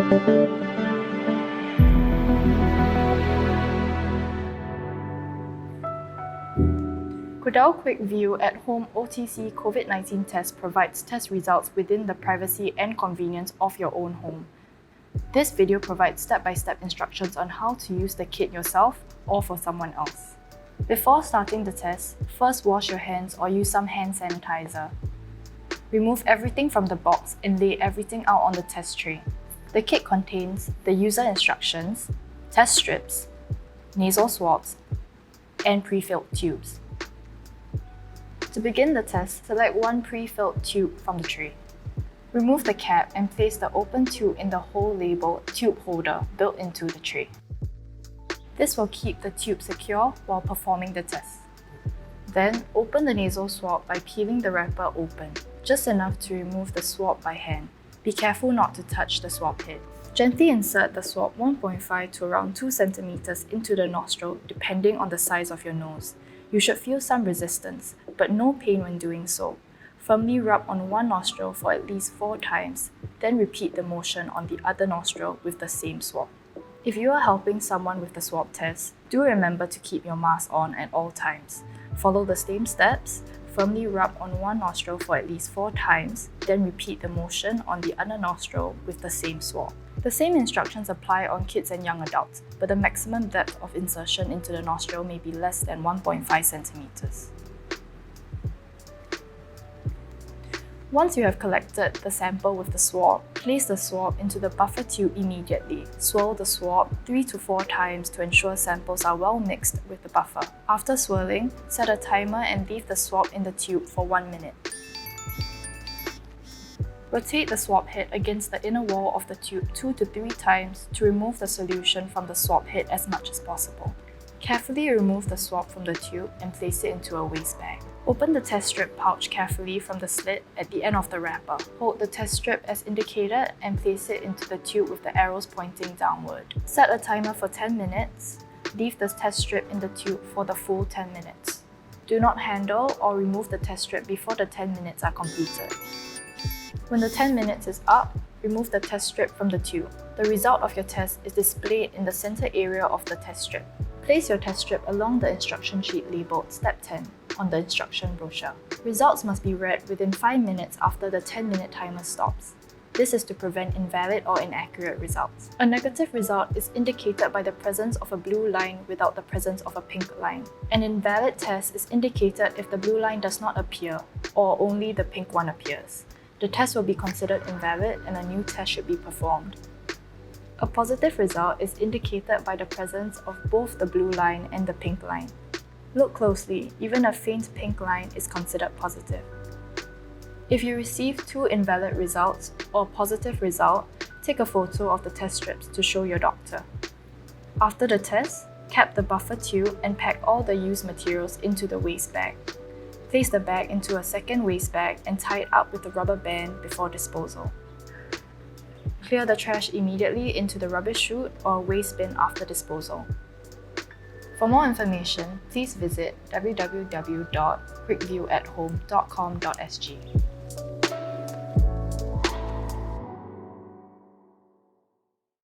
Quidel QuickVue at-home OTC COVID-19 test provides test results within the privacy and convenience of your own home. This video provides step-by-step instructions on how to use the kit yourself or for someone else. Before starting the test, first wash your hands or use some hand sanitizer. Remove everything from the box and lay everything out on the test tray. The kit contains the user instructions, test strips, nasal swabs, and pre-filled tubes. To begin the test, select one pre-filled tube from the tray. Remove the cap and place the open tube in the hole labeled tube holder built into the tray. This will keep the tube secure while performing the test. Then, open the nasal swab by peeling the wrapper open, just enough to remove the swab by hand. Be careful not to touch the swab head. Gently insert the swab 1.5 to around 2 cm into the nostril depending on the size of your nose. You should feel some resistance, but no pain when doing so. Firmly rub on one nostril for at least 4 times, then repeat the motion on the other nostril with the same swab. If you are helping someone with the swab test, do remember to keep your mask on at all times. Follow the same steps. Firmly rub on one nostril for at least 4 times, then repeat the motion on the other nostril with the same swab. The same instructions apply on kids and young adults, but the maximum depth of insertion into the nostril may be less than 1.5 centimeters. Once you have collected the sample with the swab, place the swab into the buffer tube immediately. Swirl the swab 3 to 4 times to ensure samples are well mixed with the buffer. After swirling, set a timer and leave the swab in the tube for 1 minute. Rotate the swab head against the inner wall of the tube 2 to 3 times to remove the solution from the swab head as much as possible. Carefully remove the swab from the tube and place it into a waste bag. Open the test strip pouch carefully from the slit at the end of the wrapper. Hold the test strip as indicated and place it into the tube with the arrows pointing downward. Set a timer for 10 minutes. Leave the test strip in the tube for the full 10 minutes. Do not handle or remove the test strip before the 10 minutes are completed. When the 10 minutes is up, remove the test strip from the tube. The result of your test is displayed in the center area of the test strip. Place your test strip along the instruction sheet labeled Step 10 on the instruction brochure. Results must be read within 5 minutes after the 10-minute timer stops. This is to prevent invalid or inaccurate results. A negative result is indicated by the presence of a blue line without the presence of a pink line. An invalid test is indicated if the blue line does not appear or only the pink one appears. The test will be considered invalid and a new test should be performed. A positive result is indicated by the presence of both the blue line and the pink line. Look closely, even a faint pink line is considered positive. If you receive 2 invalid results or a positive result, take a photo of the test strips to show your doctor. After the test, cap the buffer tube and pack all the used materials into the waste bag. Place the bag into a second waste bag and tie it up with a rubber band before disposal. Clear the trash immediately into the rubbish chute or waste bin after disposal. For more information, please visit www.quickvueathome.com.sg.